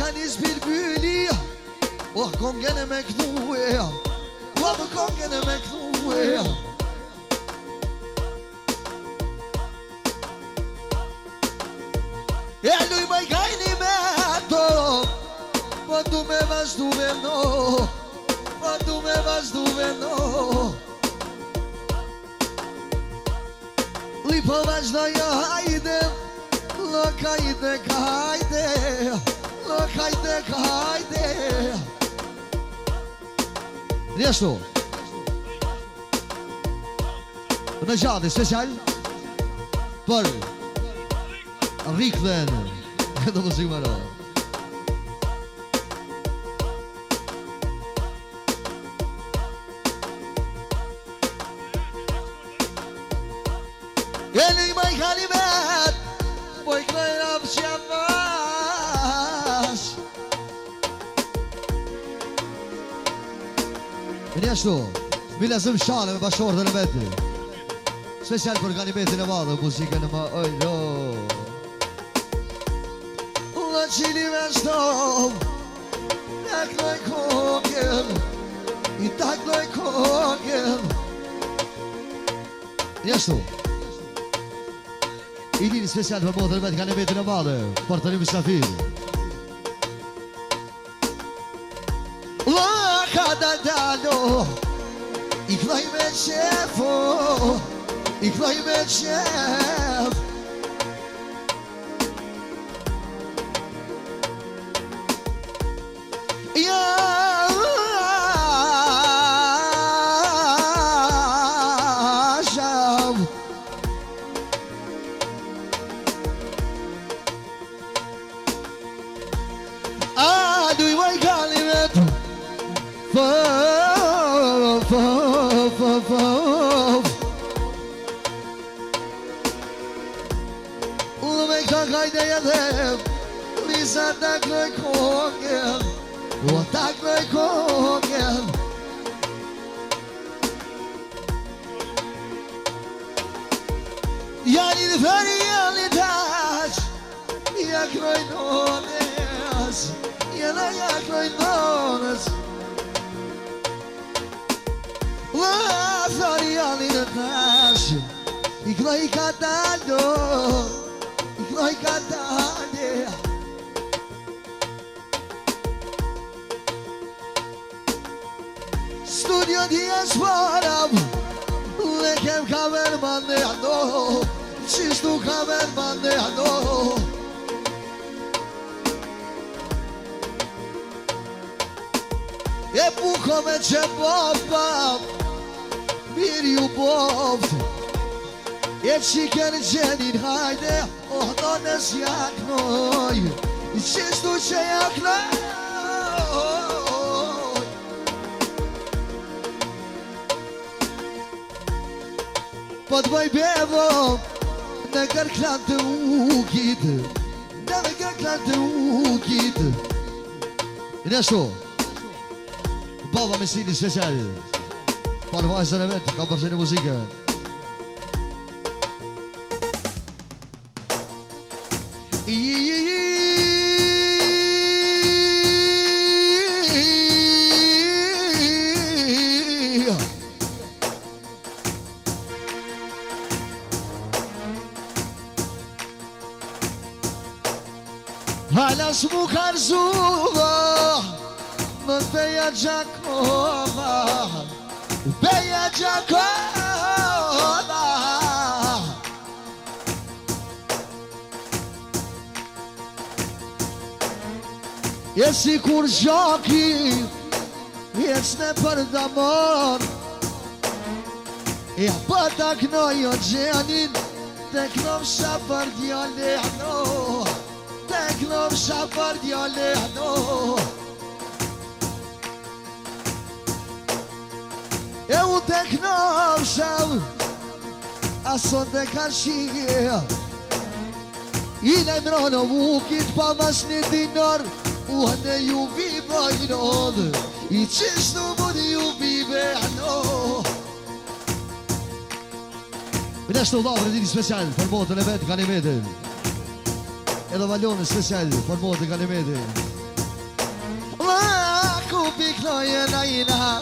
Janis Bilbili Oh, kongën e me këthuja Oh, më kongën e me këthuja E luj më i kajni me ato Po du me vazhdu vendo Po du me vazhdu vendo Li po vazhdoj jo hajde Lok hajde ka hajde Lok hajde ka hajde Njështu Në gjadi special Për Rikëdhen Do më sikë mërë Eli më i kalimet Po i këdhen apë që jam vash Njështu Mi lezëm shale me bashkërë dhe në vetë Special për ganimetin e madhe Muzikën e ma ojlo Ula qili me shtov Takloj kokën I takloj kokën Njështu I lini special për modër me të ganimetin e madhe Për të një misafir Ula ka dalo I kloj me qefo I kloj me qef Ja shav A du i maj kalimet Ume ka kajde jedhem Lisa takloj kokën O takloj kokën Jani në feri jani tash Jakloj nonës Jena jakloj nonës La feri jani në tash I kloj ka daldo I kloj ka dalje Studio diasporam Le kem kamer mande ando Qishtu kamer mande ando E buko me që popam Mirë ju boft E qiken gjenin hajde Oh do nës jaknoj Qishtu që jaknoj Po të bëj bevo Në kërklan të ukit Në kërklan të ukit Njështu Baba me sili special Po në vajzën e vetë Ka përsheni muzike Halas mu karzuva Në beja gjakova Beja gjakova E si kur gjaki Ecne për damon E pa taknoj o gjenin Teknov shapar djale no Teknov shapar djale no E u teknov shap Ason dhe karshie I ne mrono vukit pa mas një dinar U hëne ju viva I nodë I qishtu mund ju vive ano Në shtu lavre dini special për motën e vetë Ganimetin Edhe valone special për motën Ganimetin jenajna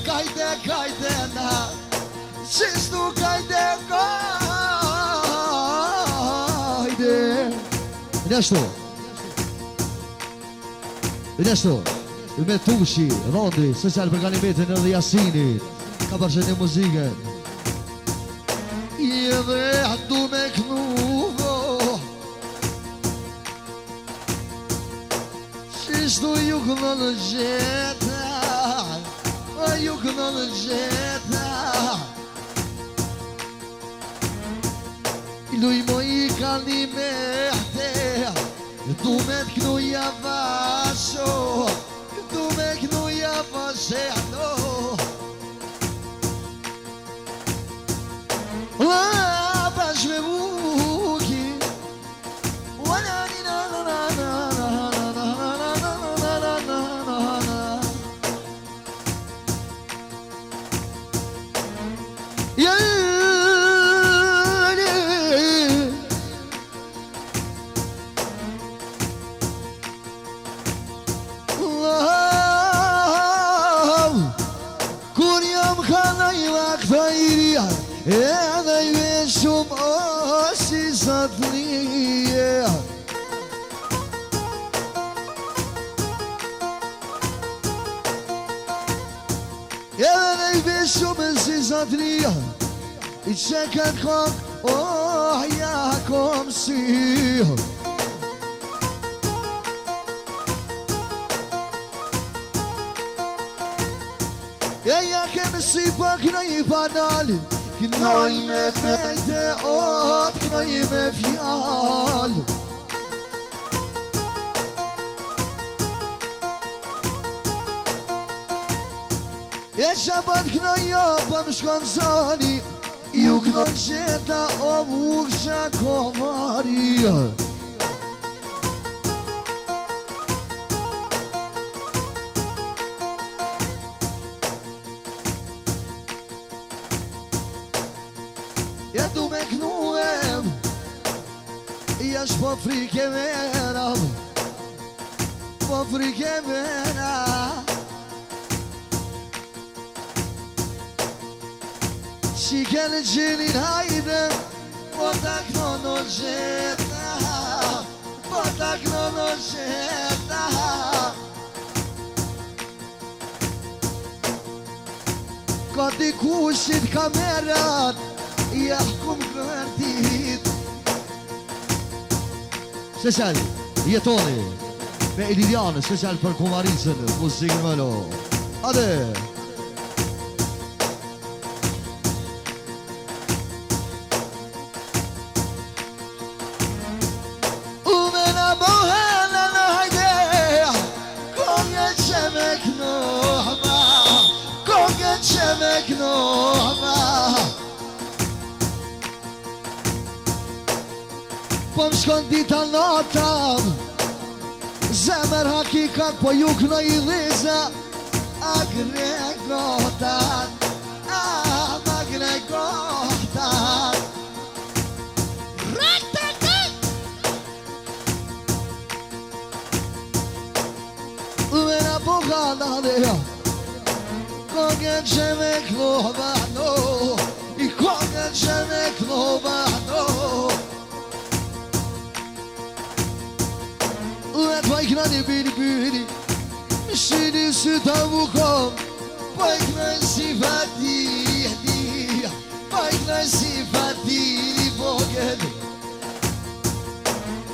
kajde na Qishtu kajde Neshtu me Tushi, Rondi, special për Ganimetin edhe Jasinit ka përshëndet muzikën Edhe du me knu Qishtu ju kënë në gjeta Ju kënë në gjeta Luj mo i Ganimete Du me t'knu javasho Du me knu javasheno Bash me buki Edhe I veshum si zatnije Edhe I veshum si zatnije I qeket kom, ja kom si Ja kem si pak në I banali Knoj me fejte, knoj me fjall Shabat knoj pa më shkon zoni Ju knoj qeta vuk shakovari Du me knuem Jash po frike vera Po frike vera Qike në gjinin hajde Po ta kno në gjeta Po ta kno në gjeta Ka dikushit kamerat Jahkum kërtit Special, jetoni Me Ilirianë, special për Kumaricën Muzikën mëllo Ade Umena bohena në hajde Konge që me knohma Konge që me knohma Po më shkon dita natam Zemër hakikat po ju kënë I liza Agregotat Agregotat Uvena bogana dhe Kongen që me knobano I kongen që me knobano Uet pa I knani biri Shini sy ta vukom Pa I knani si fatiri Pa I knani si fatiri vogel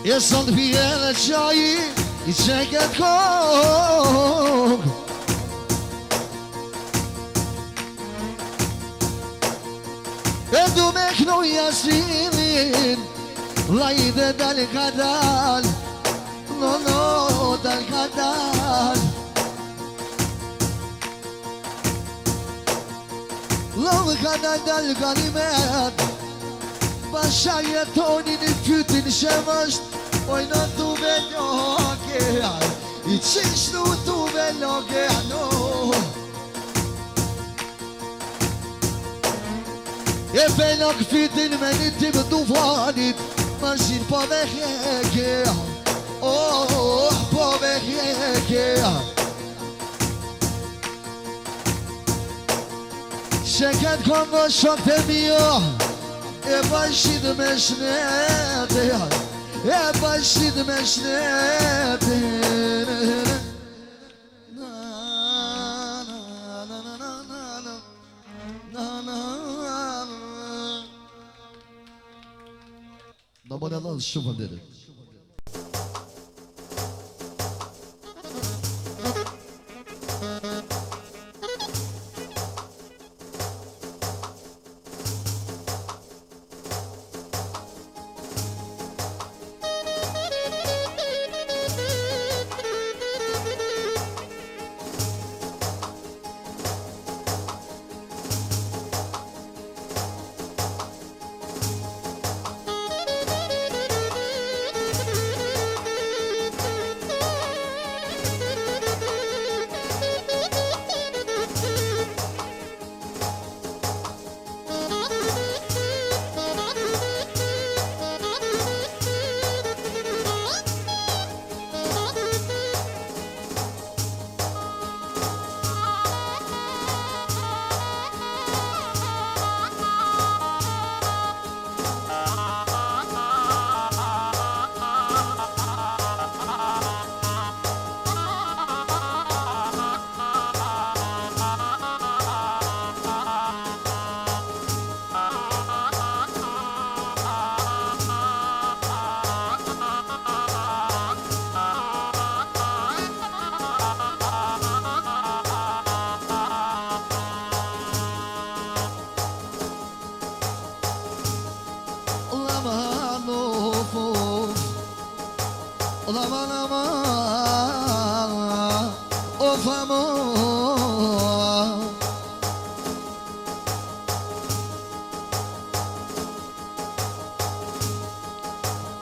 E son të pije dhe qaji I qeket kong E du me knu jasinin Laj dhe dal ka dal No, dal ka dal Love ka dal Ganimet Basha jetoni në fytin shemësht Oj në tuve loke I qishtu tuve loke no E pelok fytin me një tim dufanit Ma zhin po me heke po me heke që këtë kongo shok të mio e bashkit me shnete e bashkit me shnete në më në lënë shumë ndërë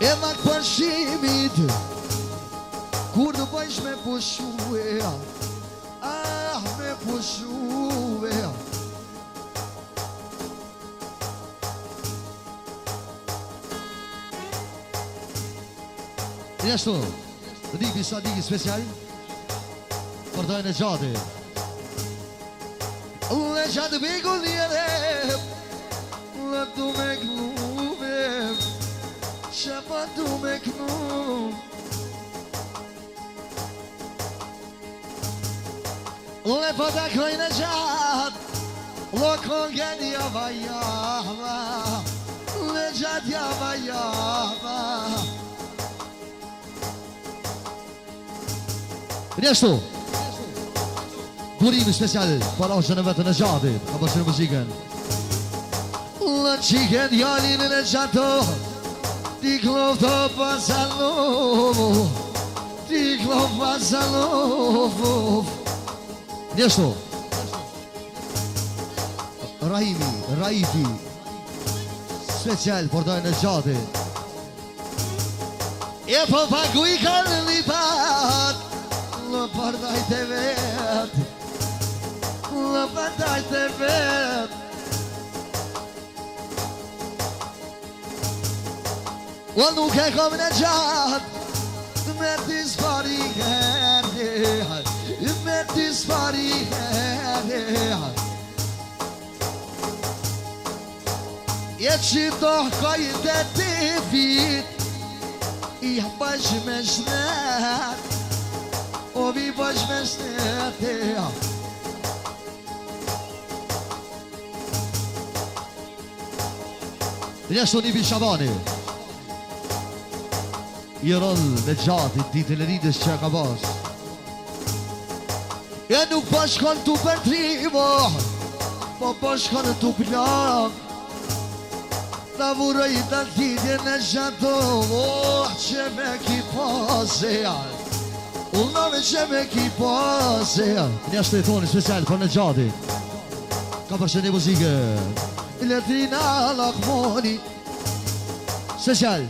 E mak përshimit kur të bëjsh me pushue me pushue Jeshtu, digi sa digi special për dojnë e gjati Le gjatë bigu njëre Le tu me glume Që pa tu me knum Le pa ta krojnë e gjatë Lo kongen java java Le gjatë java java Njështu Burimi special Para që në vetën e gjatë Ka përshë në muzikën Le qiken jalin e gjatë Ti klov të pasalovu Ti klov pasalovu Njështu Rahimi, Raifi Special për dojnë e gjati E po paku i kanë lipat Lë përdaj të vet Lë përdaj të vet O nuk e kom në gjatë Me t'i s'pari herë Me t'i s'pari herë E që doh kajt e t'i fit I bësh me shnet O vi bësh me shnet Njështu një Bishabani I rëll në gjati ditë në ridës që ka pas E nuk po shkon t'u përtrimo Po shkon t'u plak Ta vuroj të t'idje në gjato që me ki pase Ullove që me ki pase Njështë të i thoni special për në gjati Ka përshë një muzike Letrina lakmoni Special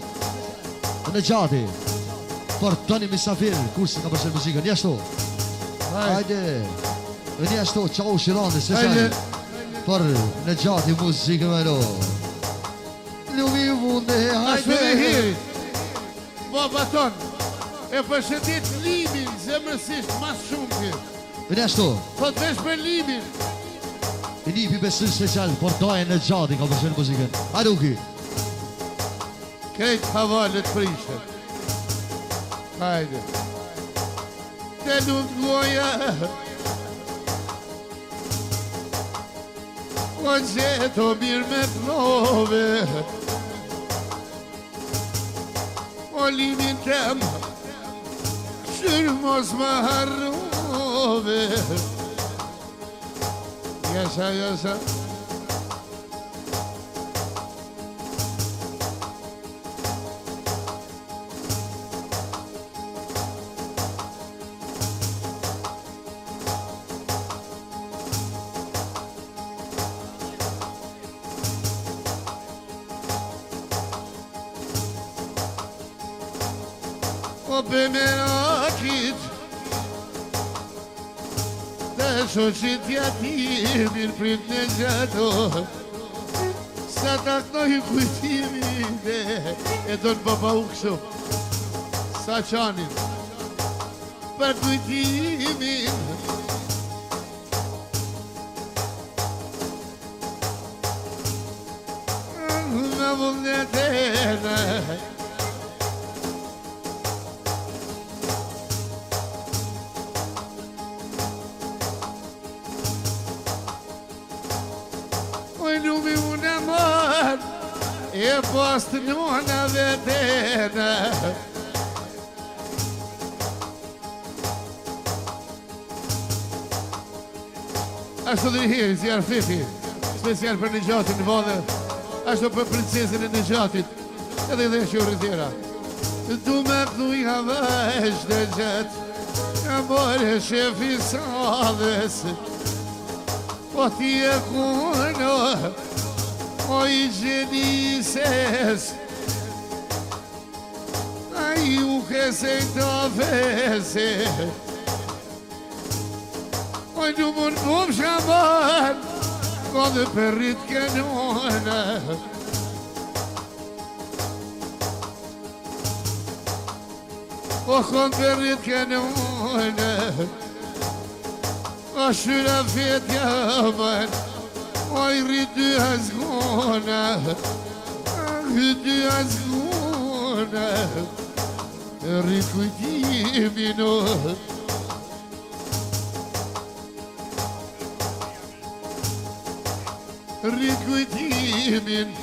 Në gjati Për Toni Misafir Kursi ka përshë muzikën Njështu Hajde Njështu Qau Shirani Special Për në gjati muzikën me lo Lumi vunde Hajde Baba ton E përshëndet Limin Zemërësisht mas shumë kë Njështu Po të vesh për Limin I nipi besim special, por dojë në gjati ka përshën muzikën. Hajde uki. Krejt havalet prishët. Hajde. Te lut goja o gjeto mirë me t'love o limin tem këshyrë mos më harrove. Jasha, jasha. O pe merakit të shoqit jatimin prit në gjato sa taknoj kujtimin e do në baba u kështu sa qanin për kujtimin në vullnetene. Lumi unë amor e post nuna vetena ashtu dhe njëherë si arfiti special për në gjatin në vode ashtu për princesin e në gjatit edhe dhe që rritjera du me këtuja vesh dhe gjet amore shefi sadhes po ti e kuno, o i gjenises, a ju kese të fese, o i numën bëm shaban, ko dhe përrit kënona. O kon përrit kënona, o shyra fetja man, o i rritë azgona, rritë azgona, rritë kujtimin o. Rritë kujtimin,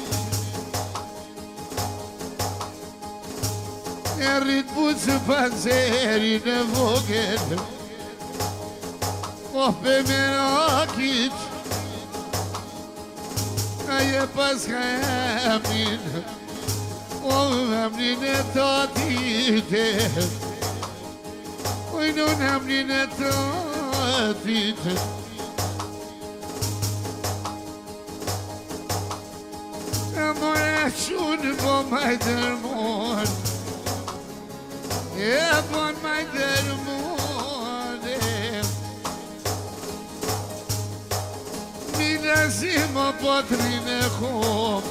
rritë putë panzeri në vogën, o pe merakit, aje pas ka emnin, o emnin e tatite, o i non emnin e tatite. Amore qunë po maj dërmon, e bon maj dërmon, Zima po trine kom,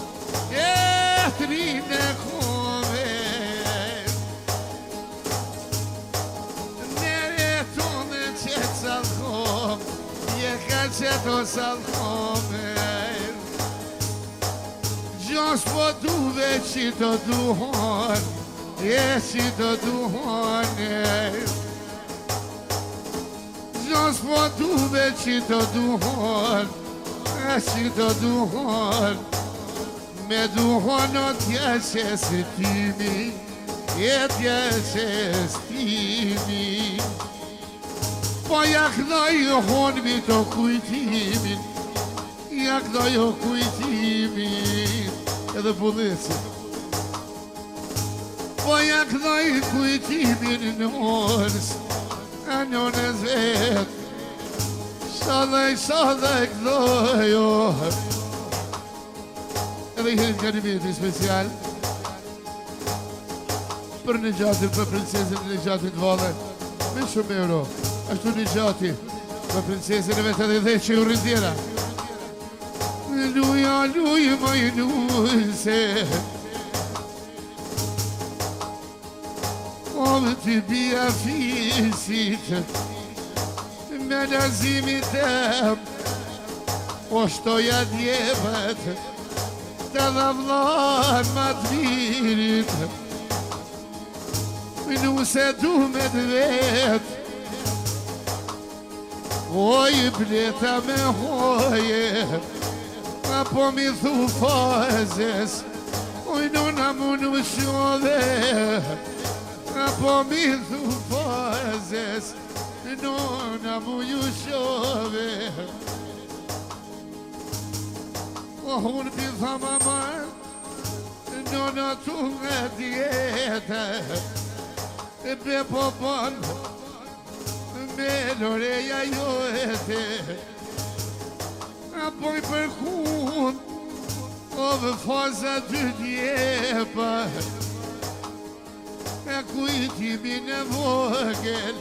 e trine kome Nere tone qëtë salkom, je ka qëto salkome Gjos po duve që të duhon, e që të duhon Gjos po duve që të duhon si të duhon, me duhon o t'ja qesëtimi, e t'ja qesëtimi. Po jak doj honmi të kujtimin, jak doj o kujtimin, edhe pullësi. Po jak doj kujtimin nënës, a nënës vetë, Sadaj këdojo Edhe i herin kanimiti special Për në gjatin, për princesin në gjatin vale Me shumë euro Ashtu në gjati Për princesin e vetë edhe dhe që u rindjera Luja, luja, maj nuse Om t'i bia fisit Me lazimi tem O shtoja djepët të dha vllon ma të mirit Nuse du me dvet Oj bleta me hoje Apo mi thu fazes Oj nona mu nu shove Apo mi thu fazes Nona mu ju shove Unë pitha mamar Nona tu nga djeta Be po bon Me loreja jojete Apo i përkun Ove faza dy djepa E kujtimin e vogel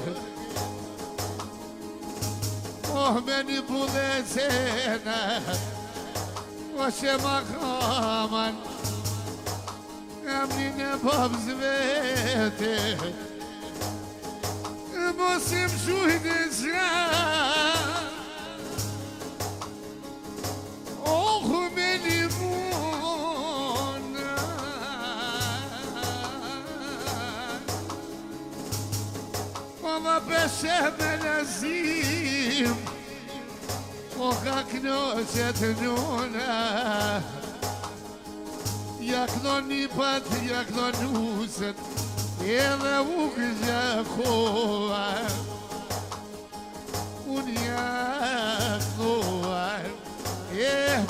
Oh me një budecena O që ma kaman Jam një në babz vete Mosim shujt e zran Oh me limon Mama peshe me nazim O ka knoqet nuna Ja knon një pat, ja knon nuset Edhe u këgja koha Unë ja koha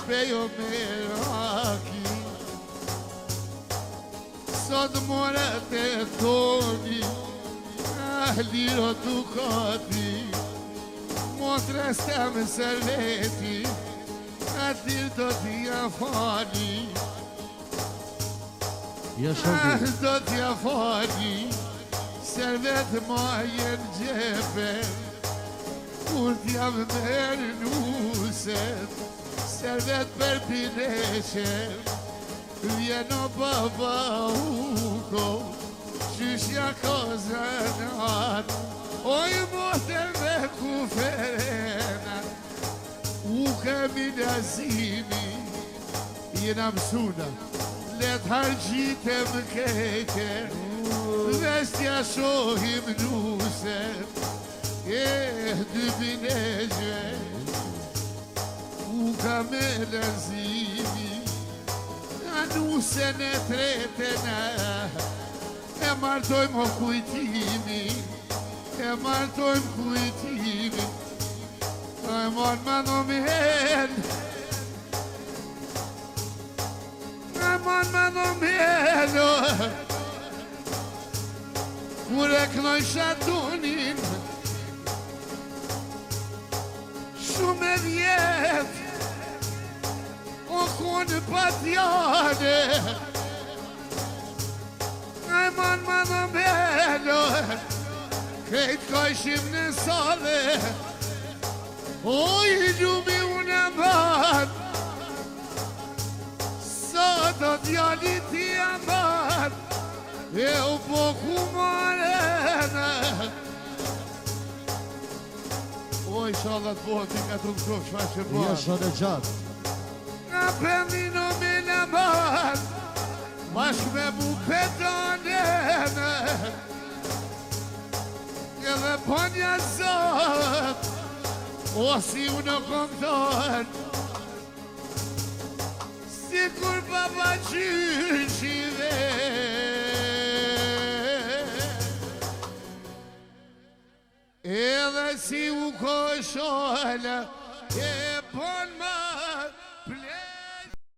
Pejo me raki Sot mora te toni Liro Ducati Motres te me serveti Atir do t'ja fani Do t'ja fani Servet ma jen gjepe Kur t'ja merë nuset Servet për pineshen Vjeno baba uko Qyshja kozanat Oj moter me kuferena U kemi nazimi Jena mësuna Let hargjitem keke Vestja shohim nuset Dy binejve U ka me nazimi A nusen e tretena E martojmë o kujtimi E martojmë kujtimi E mon ma nomen E mon ma nomen Kur e knoj shatunin Shumë e vjet O konë patjane E mon ma nomen Krejt kajshim në sale Oj, gjubi unë e mban Sa do djali ti e mban E u po kumarena Oj, shallat po, ti ka të mkro, shfa që po Ja shone gjatë Nga pendino me në mban Bashk me bu petonena Edhe po një zot O si unë kompton Si kur baba qyshive Edhe si u koshola E pon ma